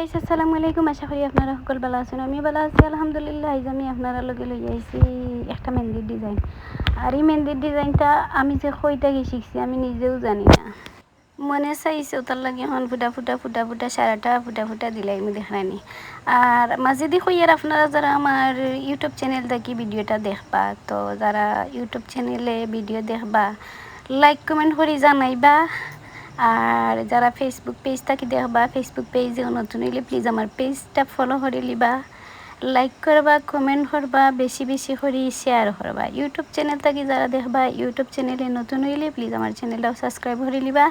Guys আসসালামু আলাইকুম। আশা করি আপনারা সকল ভালো আছেন। আমি ভালো আছি আলহামদুলিল্লাহ। আজ আমি আপনারা লগে লই আইছি একটা মেহেন্দির ডিজাইন। আর এই মেহেন্দির ডিজাইনটা আমি যে কইটা গিয়ে শিখছি আমি নিজেও জানি না। মনে চাইছে তার লাগে এখন ফুটা ফুটা ফুটা ফুটা সারাটা ফুটা ফুটা দিলাই আমি দেখানি। আর মাঝে দি কইয়ার আপনারা যারা আমার ইউটিউব চ্যানেল থেকে ভিডিওটা দেখবা, তো যারা ইউটিউব চ্যানেলে ভিডিও দেখবা লাইক কমেন্ট করে জানাইবা। আর যারা ফেসবুক পেজ থেকে দেখবা, ফেসবুক পেজে নতুন হইলে প্লিজ আমার পেজটা ফলো করে লিবা, লাইক করবা, কমেন্ট করবা, বেশি বেশি করে শেয়ার করবা। ইউটিউব চ্যানেল থেকে যারা দেখবা ইউটিউব চ্যানেলে নতুন হইলে প্লিজ আমার চ্যানেলটাও সাবস্ক্রাইব করে লিবা।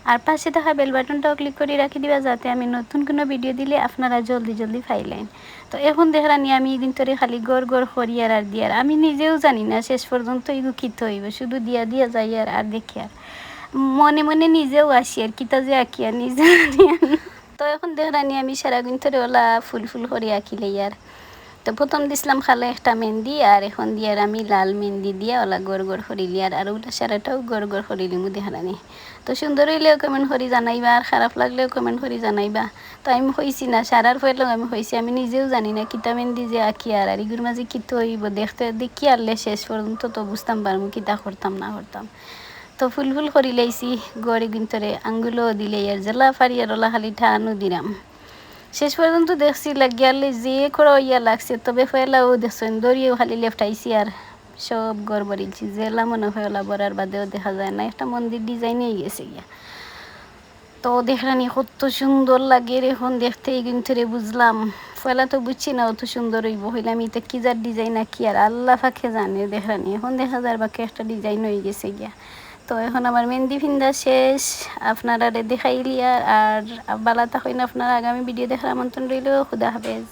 আর পাশে থাকা বেল বাটনটাও ক্লিক করে রাখি দিবা যাতে আমি নতুন কোনো ভিডিও দিলে আপনারা জলদি জলদি পাইলেন। তো এখন দেখলানি আমি দিন ধরে খালি গড় গড় করিয়ার আর দিয়ার, আমি নিজেও জানি না শেষ পর্যন্ত এগুলো কিতে হইব, শুধু দিয়া দিয়া যাই আর দেখি আর মনে মনে নিজেও আসি আর কিতা যে আঁকি আর নিজে তো এখন দেখলানি আমি সারাদিন ধরে ওলা ফুল ফুল করে আঁকিলে আর। তো প্রথম দিছিলাম খালে একটা মেহেন্দি আর এখন দিয়ে আমি লাল মেহেন্দি দিয়ে ওলা গড় গড় করিলি আর ওটা সারাটাও গড় গড় করিলি মু দেখানি। তো সুন্দর হইলেও কমেন্ট করে জানাইবা আর খারাপ লাগলেও কমেন্ট করে জানাইবা। তো আমি হইছি না সারার ফেলেও আমি হইছি, আমি নিজেও জানি না কিতা মেহেন্দি যে আঁকি আর এগুলোর মাঝে কিতো হইব দেখতে দেখি আরলে শেষ পর্যন্ত তো বুঝতাম পারবো কিতা করতাম না করতাম। তো ফুল ফুল করি লাইছি গড়ি গুন্তরে আঙ্গুলও দিলে আর জেলা ফারি আর ওলা খালি ঠানো দিলাম। শেষ পর্যন্ত দেখছি লাগিয়ালে যে করে ইয়া লাগছে, তবে ফেলাও দেখছেন দড়িয়েও খালি লেফটাইছি আর সব গড়বড়িলছি জেলা মনে হয় ওলা বরার বাদেও দেখা যায় না, একটা মন্দির ডিজাইনেই গেছে গিয়া। তো দেখলানি কত সুন্দর লাগে এখন দেখতে এই গুন্তরে বুঝলাম। ফেলা তো বুঝছি না অত সুন্দর হইব, হইলাম এটা কি যার ডিজাইন কি আর আল্লাহ ফাঁকে জানে। দেখলানি এখন দেখা যায় বাকি একটা ডিজাইন হয়ে গেছে গিয়া। তো এখন আমার মেহেন্দি ফিন্দা শেষ, আপনারা দেখাইলি আর বালা থাকেন। আপনারা আগামী ভিডিও দেখার আমন্ত্রণ রইল। খুদা হাফেজ।